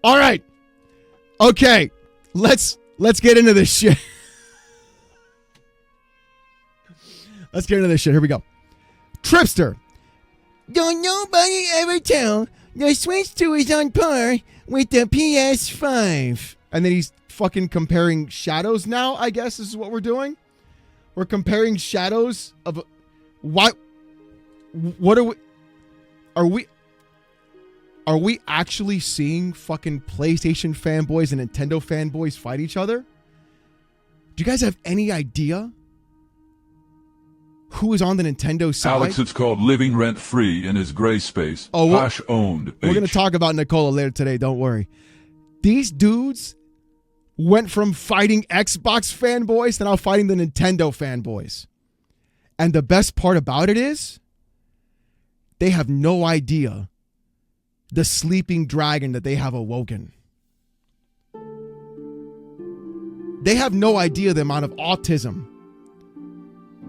All right. Okay. Let's get into this shit. Let's get into this shit. Here we go. Tripster. Don't nobody ever tell the Switch 2 is on par with the PS5. And then he's fucking comparing shadows now, I guess this is what we're doing. We're comparing shadows of what are we actually seeing fucking PlayStation fanboys and Nintendo fanboys fight each other? Do you guys have any idea who is on the Nintendo side? Alex, it's called living rent-free in his gray space. Oh, Hash owned. We're going to talk about Nicola later today, don't worry. These dudes went from fighting Xbox fanboys to now fighting the Nintendo fanboys. And the best part about it is, they have no idea the sleeping dragon that they have awoken. They have no idea the amount of autism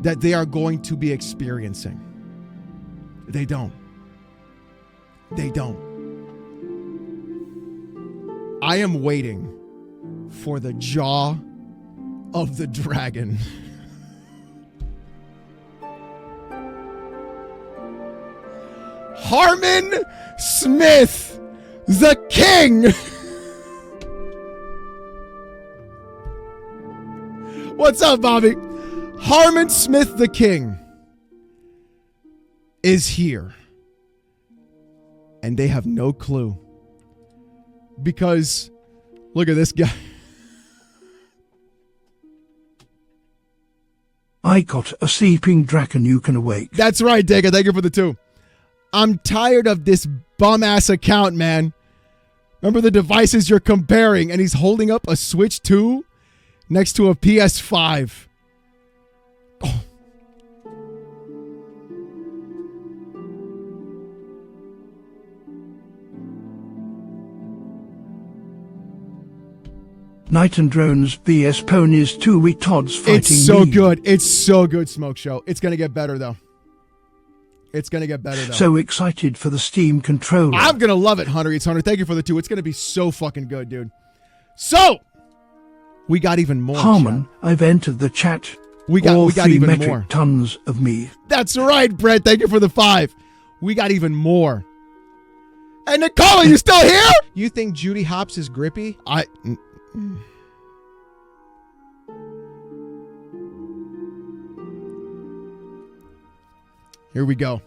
that they are going to be experiencing. They don't. They don't. I am waiting for the jaw of the dragon. Harmon Smith, the king. What's up, Bobby? Harmon Smith, the king, is here. And they have no clue. Because, look at this guy. I got a sleeping dragon you can awake. That's right, Digga. Thank you for the 2. I'm tired of this bum-ass account, man. Remember the devices you're comparing, and he's holding up a Switch 2 next to a PS5. Oh. Knight and Drones vs Ponies, 2 retards fighting. It's so good. It's so good, Smoke Show. It's going to get better, though. It's going to get better, though. So excited for the Steam controller. I'm going to love it, Hunter Eats Hunter. Thank you for the 2. It's going to be so fucking good, dude. So, we got even more. Harmon, I've entered the chat. We got even metric more. Tons of me. That's right, Brett. Thank you for the 5. We got even more. And Nicola, you still here? You think Judy Hopps is grippy? Here we go.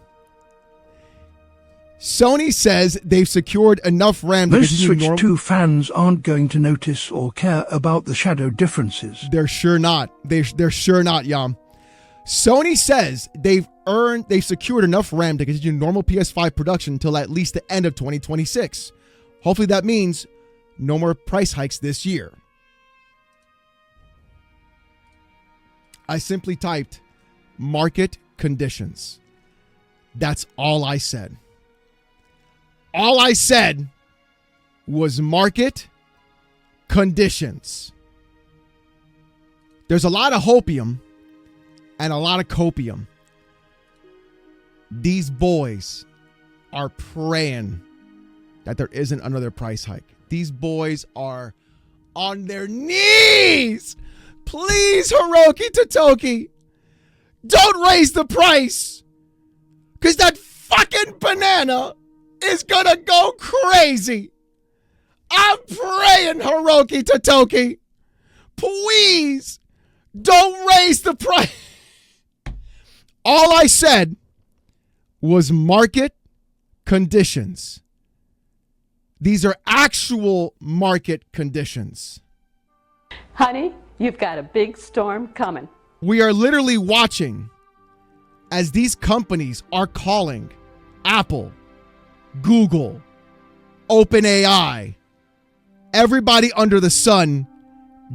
Sony says they've secured enough RAM to Most continue Switch 2 fans aren't going to notice or care about the shadow differences. They're sure not. They're sure not, Yum. Sony says they've secured enough RAM to continue normal PS5 production until at least the end of 2026. Hopefully that means no more price hikes this year. I simply typed market conditions. That's all I said. All I said was market conditions. There's a lot of hopium and a lot of copium. These boys are praying that there isn't another price hike. These boys are on their knees. Please, Hiroki Totoki, don't raise the price. Because that fucking banana is going to go crazy. I'm praying, Hiroki Totoki. Please, don't raise the price. All I said was market conditions. These are actual market conditions. Honey, you've got a big storm coming. We are literally watching as these companies are calling Apple, Google, OpenAI, everybody under the sun,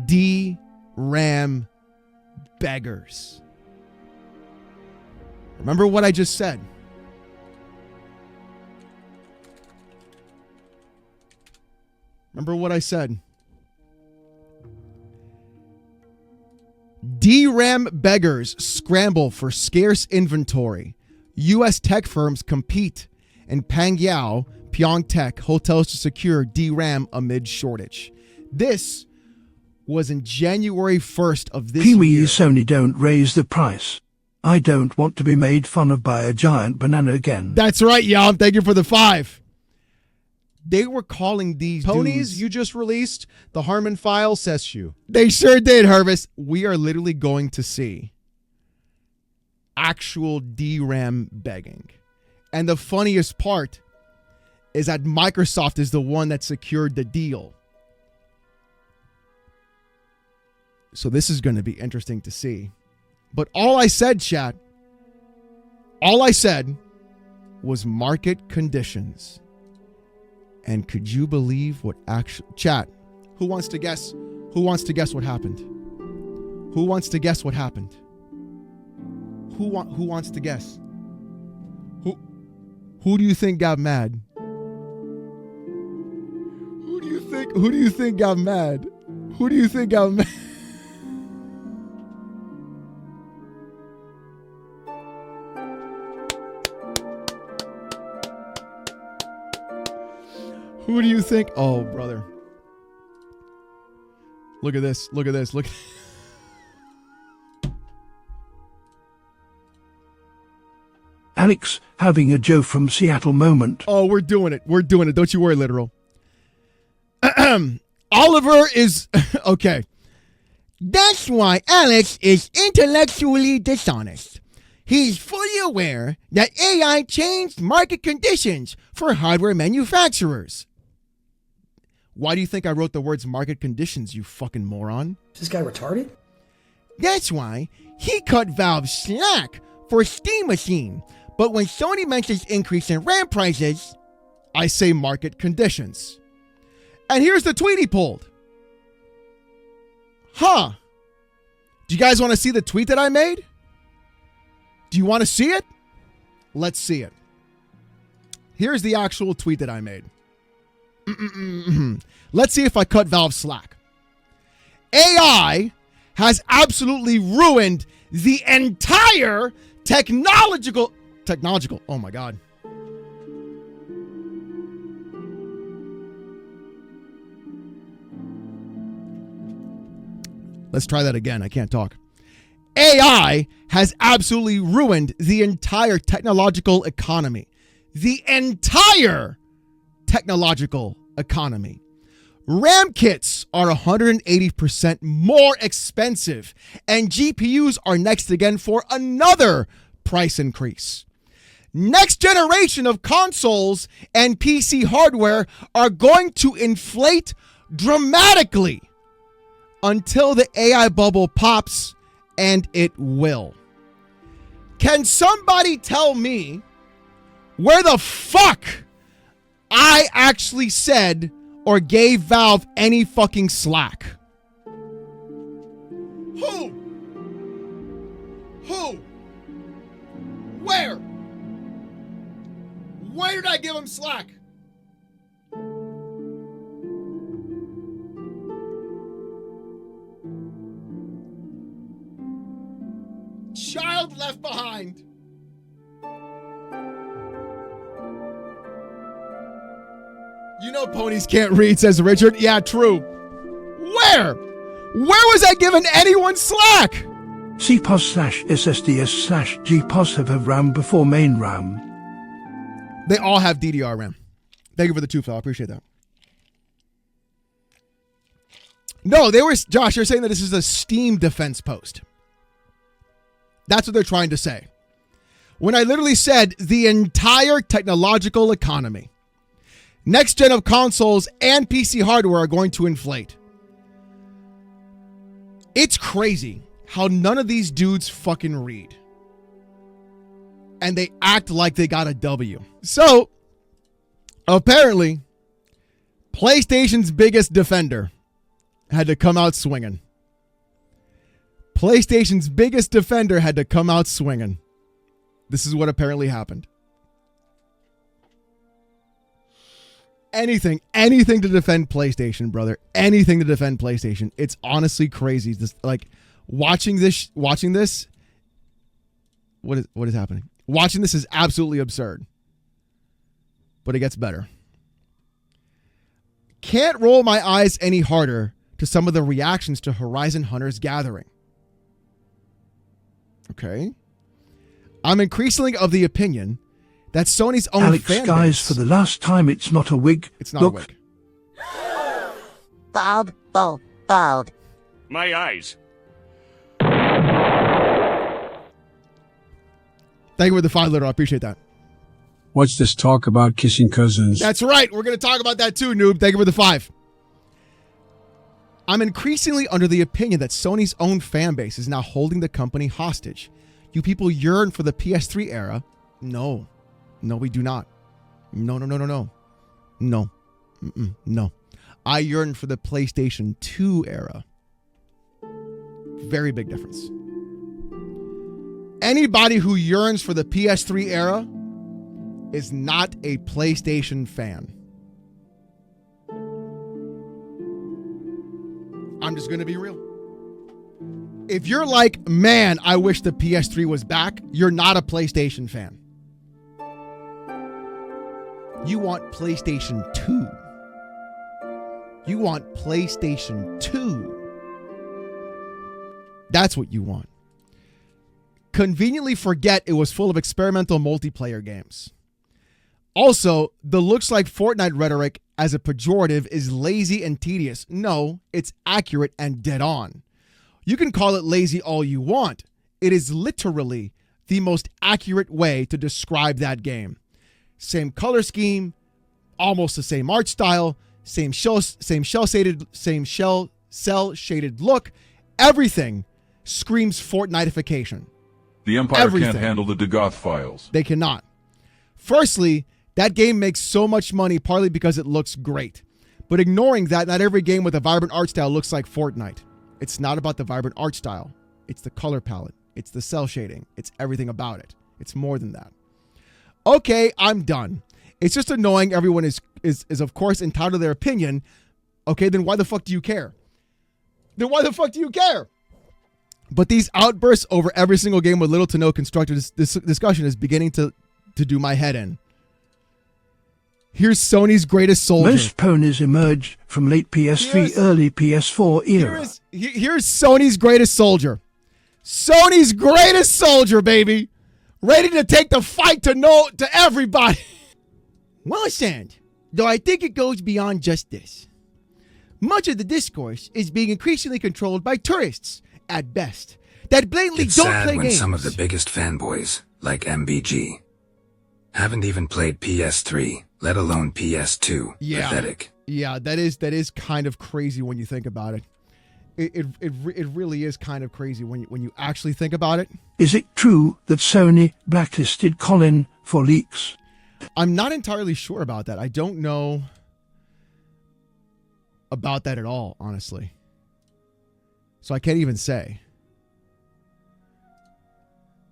DRAM beggars. Remember what I just said. Remember what I said. DRAM beggars scramble for scarce inventory. U.S. tech firms compete, and Pangyao Pyeongtaek hotels to secure DRAM amid shortage. This was in January 1st of this Kiwi year. Sony don't raise the price. I don't want to be made fun of by a giant banana again. That's right, Yam. Thank you for the 5. They were calling these Ponies, dudes. you just released the Harmon file, says you. They sure did, Hervis. We are literally going to see actual DRAM begging. And the funniest part is that Microsoft is the one that secured the deal. So this is going to be interesting to see. But all I said, chat, all I said was market conditions. And could you believe what actually... Chat, who wants to guess? Who wants to guess what happened? Who wants to guess what happened? Who wants to guess? Who do you think got mad? Who do you think got mad? Who do you think got mad? Who do you think? Oh, brother. Look at this. Look at this. Look. Alex having a Joe from Seattle moment. Oh, we're doing it. We're doing it. Don't you worry, literal. Oliver is... Okay. That's why Alex is intellectually dishonest. He's fully aware that AI changed market conditions for hardware manufacturers. Why do you think I wrote the words market conditions, you fucking moron? Is this guy retarded? That's why he cut Valve slack for Steam Machine. But when Sony mentions increase in RAM prices, I say market conditions. And here's the tweet he pulled. Huh. Do you guys want to see the tweet that I made? Do you want to see it? Let's see it. Here's the actual tweet that I made. Let's see if I cut Valve slack. AI has absolutely ruined the entire technological, oh my God. Let's try that again. I can't talk. AI has absolutely ruined the entire technological economy. The entire technological economy. RAM kits are 180% more expensive, and GPUs are next again for another price increase. Next generation of consoles and PC hardware are going to inflate dramatically until the AI bubble pops, and it will. Can somebody tell me where the fuck I actually said or gave Valve any fucking slack? Who? Where? Where did I give him slack? Child left behind. You know ponies can't read, says Richard. Yeah, true. Where? Where was I giving anyone slack? CPOS/SSDS/GPOS have RAM before main RAM. They all have DDR RAM. Thank you for the 2, Phil. I appreciate that. No, Josh, you're saying that this is a Steam defense post. That's what they're trying to say. When I literally said the entire technological economy, next gen of consoles and PC hardware are going to inflate. It's crazy how none of these dudes fucking read. And they act like they got a W. So, apparently, PlayStation's biggest defender had to come out swinging. PlayStation's biggest defender had to come out swinging. This is what apparently happened. Anything to defend PlayStation, brother. Anything to defend PlayStation. It's honestly crazy. Just like watching this. What is happening? Watching this is absolutely absurd. But it gets better. can't roll my eyes any harder to some of the reactions to Horizon Hunters Gathering. Okay. I'm increasingly of the opinion that Sony's own Alex, fan guys, base, for the last time, it's not a wig. it's not Look, a wig. Bald. My eyes. Thank you for the 5 letter. I appreciate that. What's this talk about kissing cousins? That's right. We're going to talk about that too, noob. Thank you for the 5. I'm increasingly under the opinion that Sony's own fan base is now holding the company hostage. You people yearn for the PS3 era. No. No, we do not. No. No. No. I yearn for the PlayStation 2 era. Very big difference. Anybody who yearns for the PS3 era is not a PlayStation fan. I'm just going to be real. If you're like, man, I wish the PS3 was back, you're not a PlayStation fan. You want PlayStation 2. You want PlayStation 2. That's what you want. Conveniently forget it was full of experimental multiplayer games. Also, the looks like Fortnite rhetoric as a pejorative is lazy and tedious. No, it's accurate and dead on. You can call it lazy all you want. It is literally the most accurate way to describe that game. Same color scheme, almost the same art style, same cell shaded look. Everything screams Fortniteification. The Empire Everything. can't handle the Dagoth files. They cannot. Firstly, that game makes so much money partly because it looks great. But ignoring that, not every game with a vibrant art style looks like Fortnite. It's not about the vibrant art style. It's the color palette. It's the cell shading. It's everything about it. It's more than that. Okay, I'm done. It's just annoying. Everyone is of course entitled to their opinion. Okay, then why the fuck do you care? But these outbursts over every single game with little to no constructive discussion is beginning to do my head in. Here's Sony's greatest soldier. most ponies emerge from late PS3, early PS4 era. Here's Sony's greatest soldier. Sony's greatest soldier, baby. Ready to take the fight to everybody. Well, Sand, though I think it goes beyond just this. Much of the discourse is being increasingly controlled by tourists, at best, that blatantly It's don't sad play when games. some of the biggest fanboys, like MBG, haven't even played PS3, let alone PS2. Yeah. Pathetic. Yeah, that is kind of crazy when you think about it. It really is kind of crazy when you actually think about it. Is it true that Sony blacklisted Colin for leaks? I'm not entirely sure about that. I don't know about that at all, honestly. So I can't even say.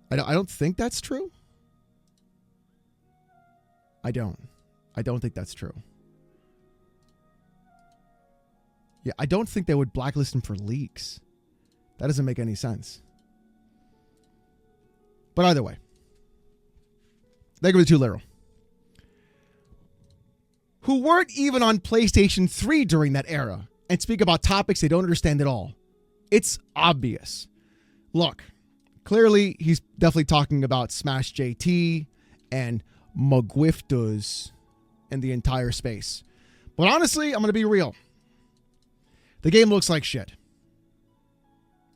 I don't think that's true. I don't think that's true. Yeah, I don't think they would blacklist him for leaks. That doesn't make any sense. But either way, they go too literal. Who weren't even on PlayStation 3 during that era and speak about topics they don't understand at all. It's obvious. Look, clearly he's definitely talking about Smash JT and Magwiftus and the entire space. But honestly, I'm going to be real. The game looks like shit.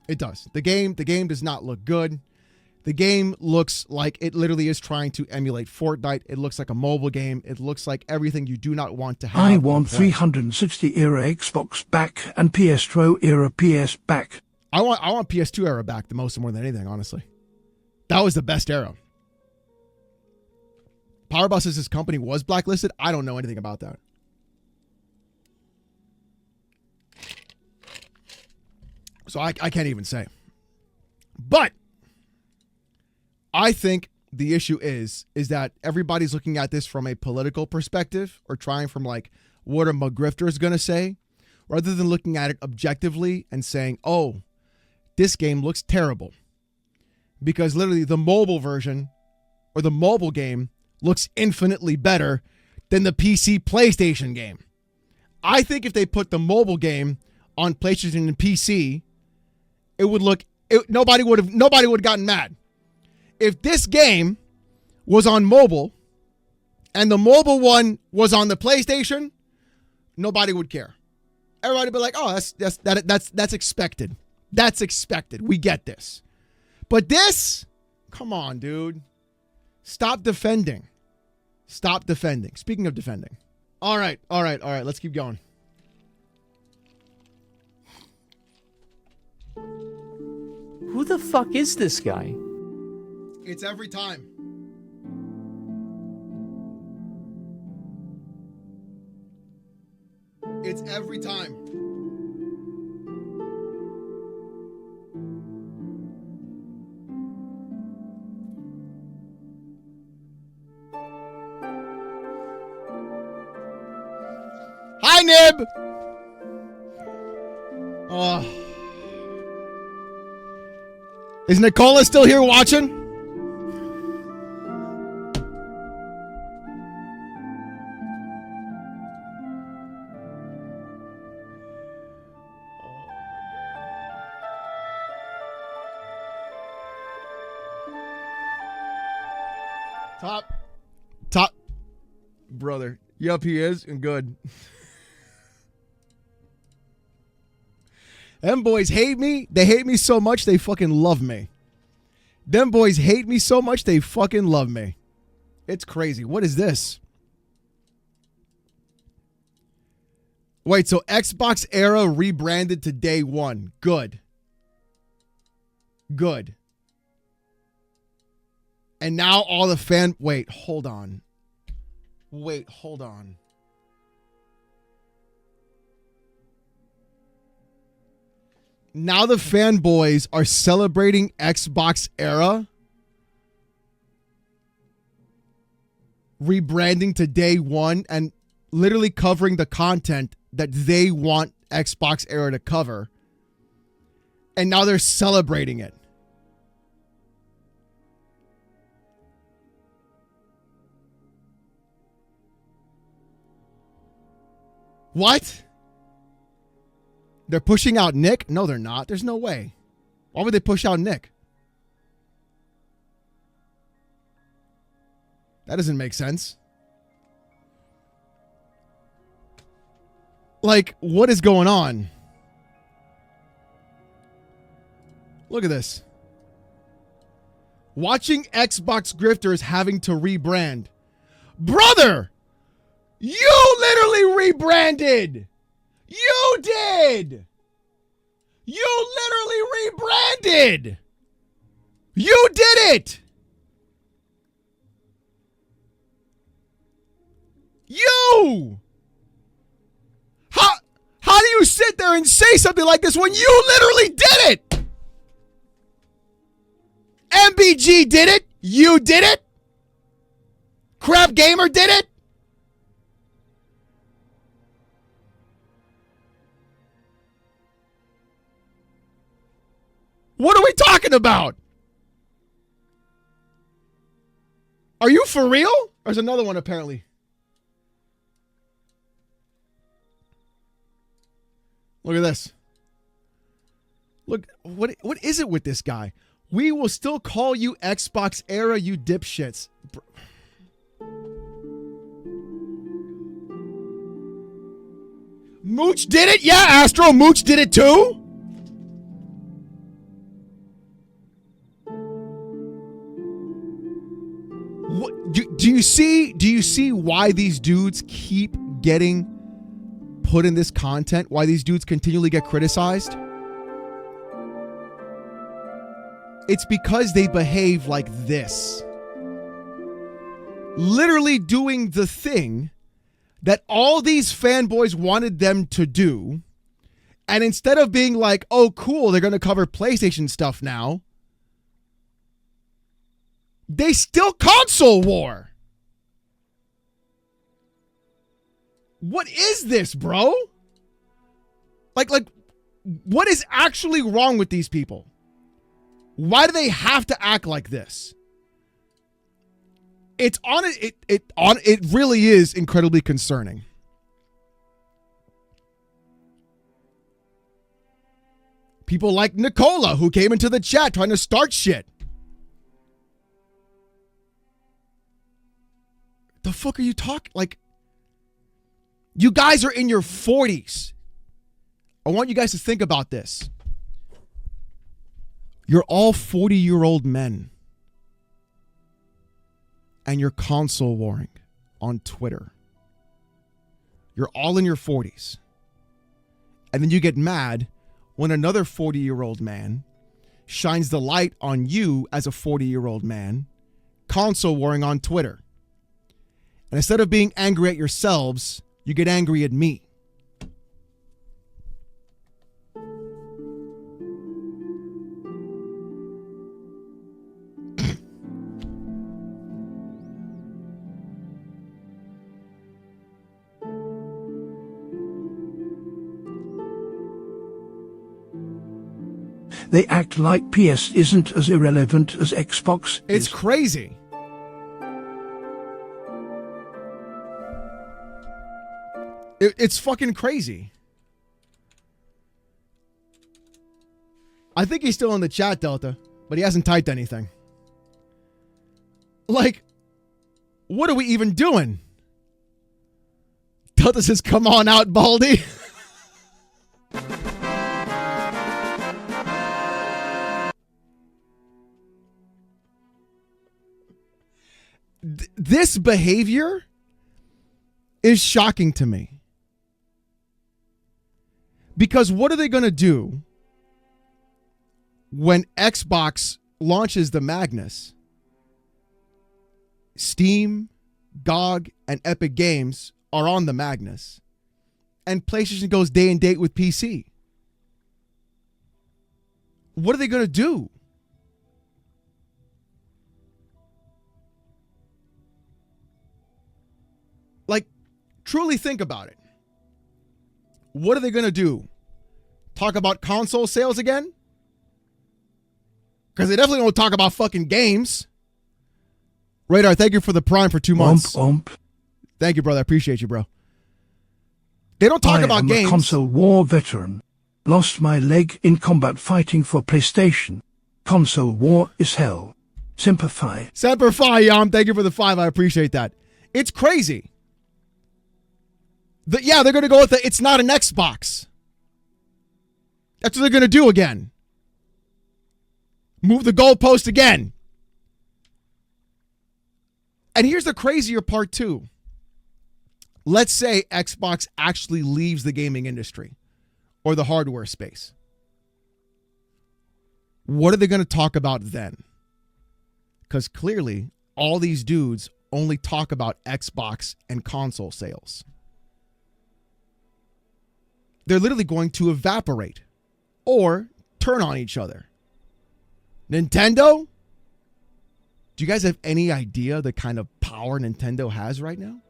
It does. The game does not look good. The game looks like it literally is trying to emulate Fortnite. It looks like a mobile game. It looks like everything you do not want to have. I want 360 era Xbox back and PS2 era PS back. I want PS2 era back the most and more than anything, honestly. That was the best era. Powerbus' company was blacklisted. I don't know anything about that. So I can't even say. But I think the issue is that everybody's looking at this from a political perspective or trying from like, what are McGrifters going to say? Rather than looking at it objectively and saying, oh, this game looks terrible. Because literally the mobile version or the mobile game looks infinitely better than the PC PlayStation game. I think if they put the mobile game on PlayStation and PC, it would look. Nobody would have gotten mad. If this game was on mobile, and the mobile one was on the PlayStation, nobody would care. Everybody would be like, "Oh, that's expected. That's expected. We get this." But this, come on, dude. Stop defending. Stop defending. Speaking of defending. All right. Let's keep going. Who the fuck is this guy? It's every time. It's every time. Hi, Nib! Oh. Is Nicola still here watching? Top. Brother. Yup, he is, and good. Them boys hate me. They hate me so much they fucking love me. Them boys hate me so much they fucking love me. It's crazy. What is this? Wait, so Xbox era rebranded to day one. Good. Good. And now all the Wait, hold on. Wait, hold on. Now the fanboys are celebrating Xbox era, rebranding to day one, and literally covering the content that they want Xbox era to cover. And now they're celebrating it. What? They're pushing out Nick? No, they're not. There's no way. Why would they push out Nick? That doesn't make sense. Like, what is going on? Look at this. Watching Xbox grifters having to rebrand. Brother! You literally rebranded! You did! You literally rebranded! You did it! You! How do you sit there and say something like this when you literally did it? MBG did it. You did it. Crap Gamer did it. What are we talking about? Are you for real? There's another one apparently. Look at this. Look, what is it with this guy? We will still call you Xbox era, you dipshits. Mooch did it? Yeah, Astro, Mooch did it too? What, do you see why these dudes keep getting put in this content? Why these dudes continually get criticized? It's because they behave like this. Literally doing the thing that all these fanboys wanted them to do. And instead of being like, oh, cool, they're going to cover PlayStation stuff now, they still console war. What is this, bro? Like, what is actually wrong with these people? Why do they have to act like this? It really is incredibly concerning. People like Nicola, who came into the chat trying to start shit. The fuck are you talking? Like, you guys are in your 40s. I want you guys to think about this. You're all 40-year-old men. And you're console warring on Twitter. You're all in your 40s. And then you get mad when another 40-year-old man shines the light on you as a 40-year-old man, console warring on Twitter. And instead of being angry at yourselves, you get angry at me. They act like PS isn't as irrelevant as Xbox It's is. crazy. It's fucking crazy. I think he's still in the chat, Delta, but he hasn't typed anything. Like, what are we even doing? Delta says, come on out, Baldy. This behavior is shocking to me. Because what are they going to do when Xbox launches the Magnus? Steam, GOG, and Epic Games are on the Magnus. And PlayStation goes day and date with PC. What are they going to do? Like, truly think about it. What are they going to do? Talk about console sales again? Because they definitely don't talk about fucking games. Radar, thank you for the Prime for 2 months. Thank you, brother. I appreciate you, bro. They don't talk about games. I am a console war veteran. Lost my leg in combat fighting for PlayStation. Console war is hell. Semper Fi. Semper Fi, Yam. Thank you for the 5. I appreciate that. It's crazy. Yeah, they're going to go with it's not an Xbox. That's what they're going to do again. Move the goalpost again. And here's the crazier part too. Let's say Xbox actually leaves the gaming industry or the hardware space. What are they going to talk about then? Because clearly all these dudes only talk about Xbox and console sales. They're literally going to evaporate or turn on each other. Nintendo? Do you guys have any idea the kind of power Nintendo has right now?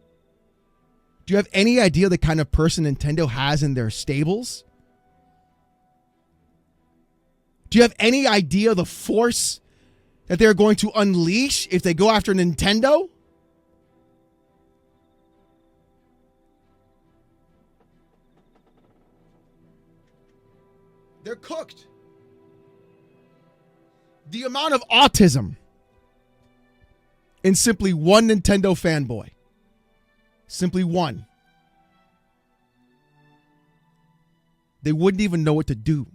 Do you have any idea the kind of person Nintendo has in their stables? Do you have any idea the force that they're going to unleash if they go after Nintendo? They're cooked. The amount of autism in simply one Nintendo fanboy. Simply one. They wouldn't even know what to do.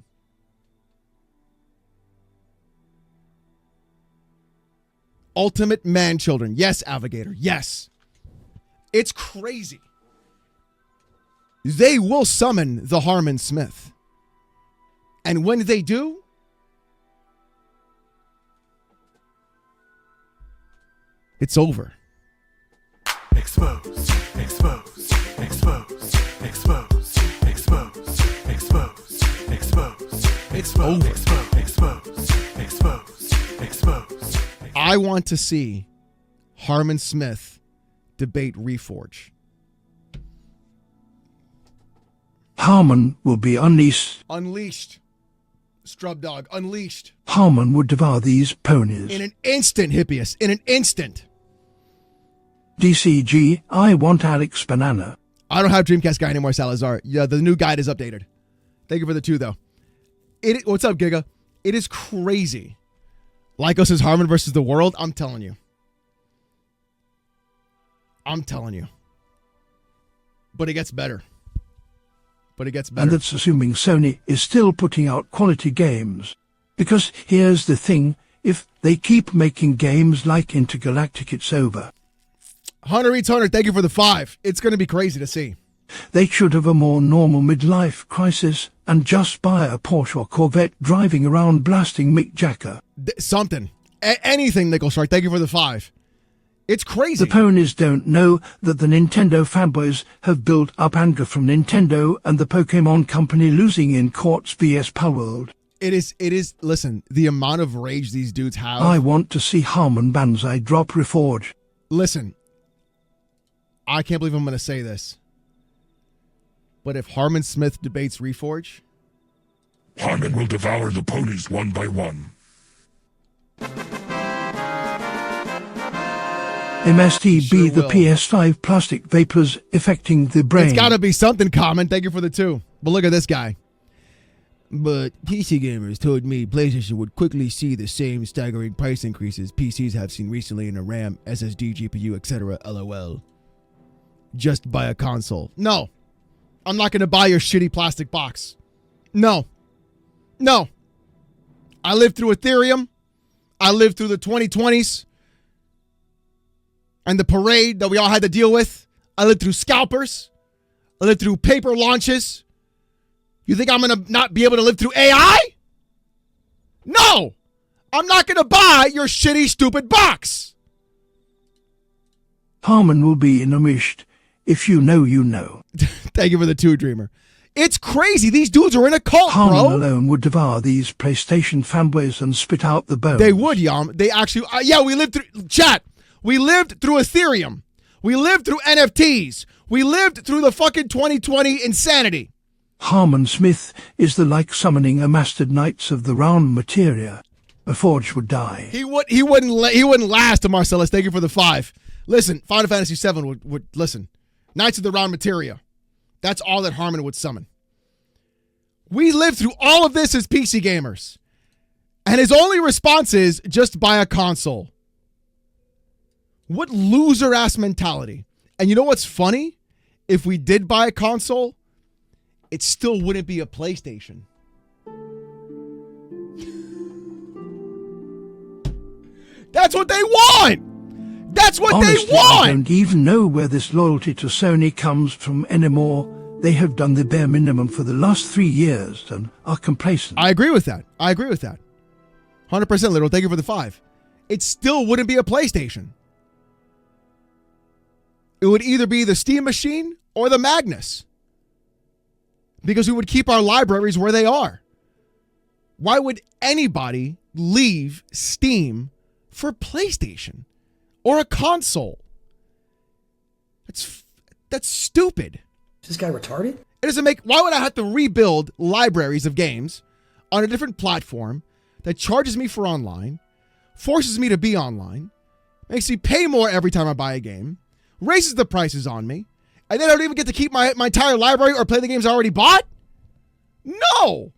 Ultimate man children. Yes, Avigator. Yes. It's crazy. They will summon the Harmon Smith. And when they do, it's over. Expose, expose, expose, expose, expose, expose, expose, expose, expose, expose, expose. I want to see Harmon Smith debate Reforge. Harmon will be unleashed. Unleashed. Strub dog, unleashed. Harmon would devour these ponies. In an instant, Hippias. In an instant. DCG, I want Alex Banana. I don't have Dreamcast guy anymore, Salazar. Yeah, the new guide is updated. Thank you for the 2, though. What's up, Giga? It is crazy. Lycos is Harmon versus the world. I'm telling you. But it gets better. And that's assuming Sony is still putting out quality games. Because here's the thing, if they keep making games like Intergalactic, it's over. Hunter Eats Hunter, thank you for the 5. It's going to be crazy to see. They should have a more normal midlife crisis and just buy a Porsche or Corvette driving around blasting Mick Jagger. Something. Anything, Nickel Shark. Thank you for the 5. It's crazy. The ponies don't know that the Nintendo fanboys have built up anger from Nintendo and the Pokemon Company losing in courts vs Palworld. It is, listen, the amount of rage these dudes have. I want to see Harmon Banzai drop Reforge. Listen, I can't believe I'm going to say this. But if Harmon Smith debates Reforge, Harmon will devour the ponies one by one. MSTB, Sure the will. PS5 plastic vapors affecting the brain. it's got to be something common. Thank you for the 2. But look at this guy. But PC gamers told me PlayStation would quickly see the same staggering price increases PCs have seen recently in a RAM, SSD, GPU, etc. LOL. Just buy a console. No. I'm not going to buy your shitty plastic box. No. I lived through Ethereum. I lived through the 2020s. And the parade that we all had to deal with. I lived through scalpers. I lived through paper launches. You think I'm going to not be able to live through AI? No! I'm not going to buy your shitty, stupid box. Harmon will be enraged. If you know, you know. Thank you for the 2, Dreamer. It's crazy. These dudes are in a cult, Harmon bro. alone would devour these PlayStation fanboys and spit out the bones. They would, Yam. They actually... we lived through... Chat. We lived through Ethereum. We lived through NFTs. We lived through the fucking 2020 insanity. Harmon Smith is the like summoning a mastered knights of the round materia. A forge would die. He wouldn't last, Marcellus. Thank you for the 5. Listen, Final Fantasy VII would listen. Knights of the Round Materia. That's all that Harmon would summon. We lived through all of this as PC gamers. And his only response is just buy a console. What loser-ass mentality. And you know what's funny? If we did buy a console, it still wouldn't be a PlayStation. That's what they want! That's what Honestly, they want! I don't even know where this loyalty to Sony comes from anymore. They have done the bare minimum for the last 3 years and are complacent. I agree with that. 100% Little. Thank you for the 5. It still wouldn't be a PlayStation. It would either be the Steam machine or the Magnus. Because we would keep our libraries where they are. Why would anybody leave Steam for PlayStation or a console? That's stupid. Is this guy retarded? It doesn't make... Why would I have to rebuild libraries of games on a different platform that charges me for online, forces me to be online, makes me pay more every time I buy a game, raises the prices on me, and then I don't even get to keep my entire library or play the games I already bought? No!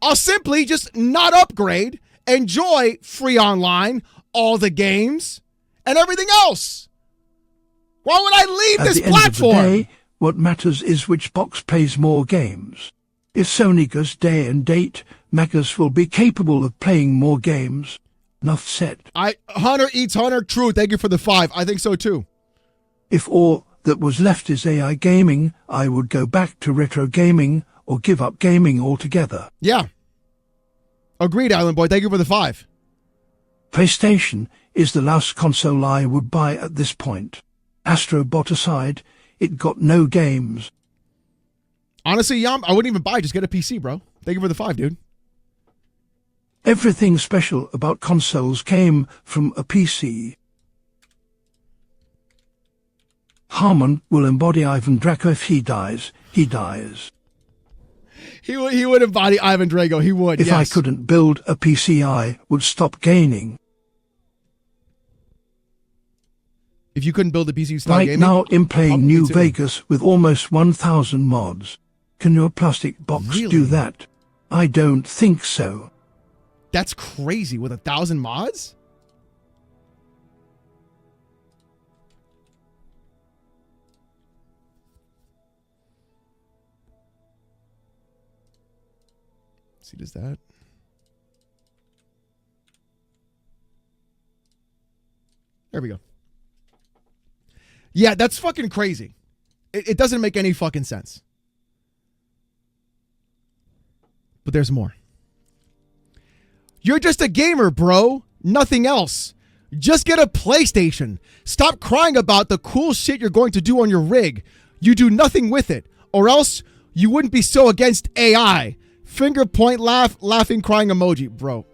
I'll simply just not upgrade, enjoy free online, all the games, and everything else. Why would I leave this platform? At the end of the day, what matters is which box plays more games. If Sony goes day and date, Magus will be capable of playing more OhNoAlexxStreams. Enough said. Hunter Eats Hunter, true. Thank you for the 5. I think so too. If all that was left is AI gaming, I would go back to retro gaming or give up gaming altogether. Yeah. Agreed, Island Boy. Thank you for the 5. PlayStation is the last console I would buy at this point. Astrobot aside, it got no games. Honestly, Yam, I wouldn't even buy. Just get a PC, bro. Thank you for the 5, dude. Everything special about consoles came from a PC. Harmon will embody Ivan Draco. If he dies, he dies. He would embody Ivan Drago. He would, If yes. I couldn't build a PC, I would stop gaining. If you couldn't build a PC, you'd stop Right gaming? now, I'm playing New too. Vegas with almost 1,000 mods. Can your plastic box Really? do that? I don't think so. That's crazy. With 1,000 mods? Let's see, does that? There we go. Yeah, that's fucking crazy. It doesn't make any fucking sense. But there's more. You're just a gamer, bro. Nothing else. Just get a PlayStation. Stop crying about the cool shit you're going to do on your rig. You do nothing with it. Or else you wouldn't be so against AI. Finger point, laughing, crying emoji. Bro.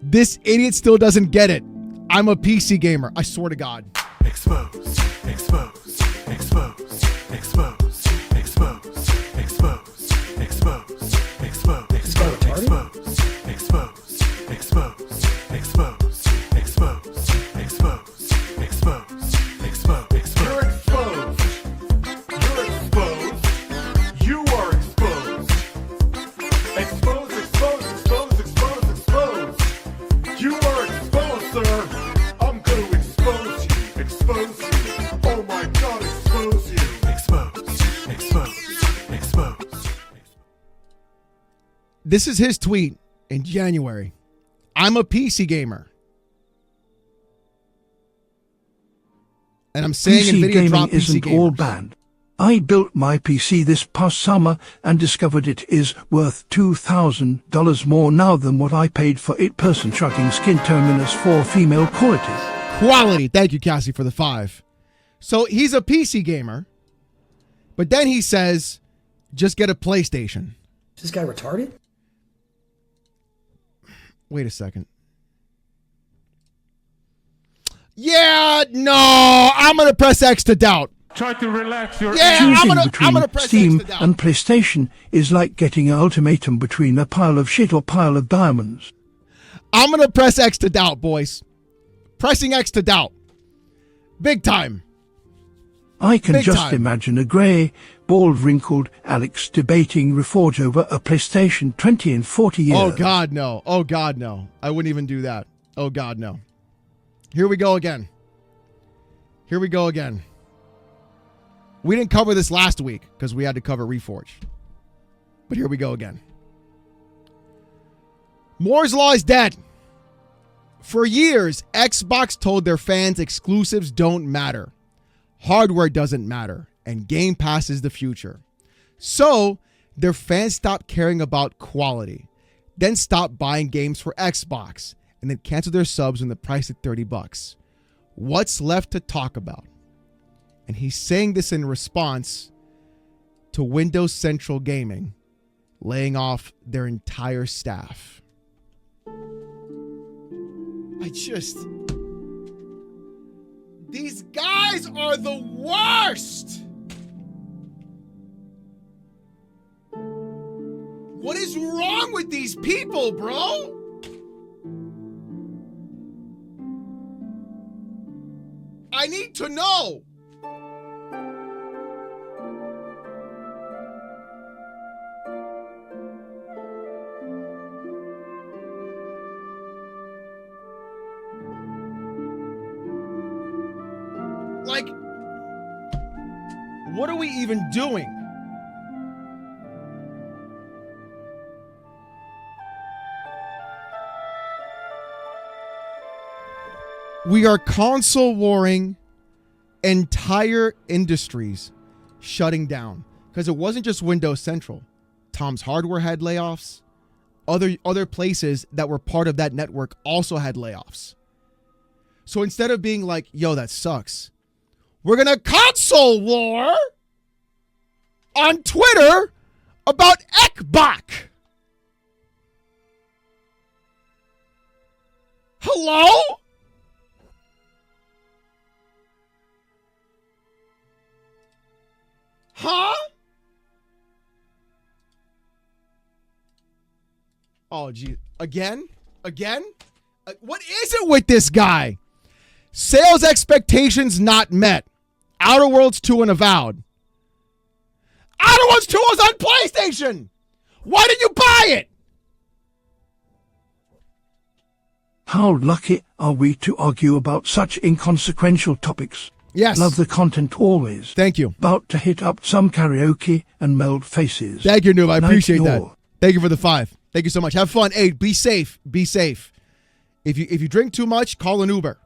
This idiot still doesn't get it. I'm a PC gamer. I swear to God. Expose, expose, expose, expose, expose, expose, expose, expose, expose, expose, expose, expose, expose, expose, expose, expose. You're exposed. You're exposed. You are exposed. Expose, expose, expose, expose, expose. You are exposed, sir. I'm going to expose you. Expose you. Oh my God, expose you. Expose, expose, expose. This is his tweet in January. I'm a PC gamer. And I'm saying PC NVIDIA gaming dropped PC isn't all gamers. bad. I built my PC this past summer and discovered it is worth $2,000 more now than what I paid for it. Person chugging skin terminus for female quality. Quality. Thank you, Cassie, for the 5. So he's a PC gamer, but then he says, just get a PlayStation. Is this guy retarded? Wait a second. Yeah, no, I'm going to press X to doubt. Try to relax your... Yeah, Choosing I'm between gonna press Steam X to doubt. and PlayStation is like getting an ultimatum between a pile of shit or pile of diamonds. I'm going to press X to doubt, boys. Pressing X to doubt. Big time. I can Big just time. imagine a grey, bald, wrinkled Alex debating Reforge over a PlayStation 20 in 40 years. Oh, God, no. Oh, God, no. I wouldn't even do that. Oh, God, no. Here we go again. Here we go again. We didn't cover this last week because we had to cover Reforge. But here we go again. Moore's Law is dead. For years, Xbox told their fans exclusives don't matter. Hardware doesn't matter. And Game Pass is the future. So, their fans stopped caring about quality. Then stopped buying games for Xbox. And then canceled their subs when the price hit $30. What's left to talk about? And he's saying this in response to Windows Central Gaming laying off their entire staff. These guys are the worst. What is wrong with these people, bro? I need to know. Like, what are we even doing? We are console warring entire industries shutting down because it wasn't just Windows Central. Tom's Hardware had layoffs. Other places that were part of that network also had layoffs. So instead of being like, yo, that sucks, we're going to console war on Twitter about Ekbach. Hello? Huh? Oh, gee. Again? What is it with this guy? Sales expectations not met. Outer Worlds 2 and Avowed. Outer Worlds 2 was on PlayStation. Why did you buy it? How lucky are we to argue about such inconsequential topics? Yes. Love the content always. Thank you. About to hit up some karaoke and meld faces. Thank you, Noob. I Night appreciate that. y'all. Thank you for the 5. Thank you so much. Have fun. Hey, be safe. Be safe. If you drink too much, call an Uber.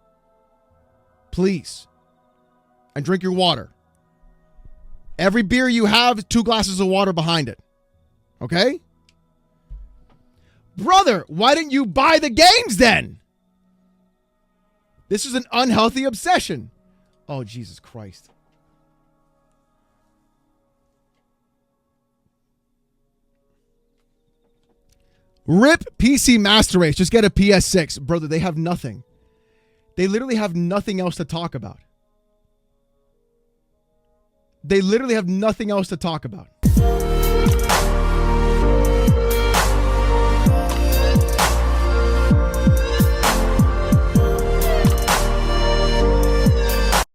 Please. And drink your water. Every beer you have, 2 glasses of water behind it. Okay? Brother, why didn't you buy the games then? This is an unhealthy obsession. Oh, Jesus Christ. RIP PC Master Race. Just get a PS6. Brother, they have nothing. They literally have nothing else to talk about. They literally have nothing else to talk about.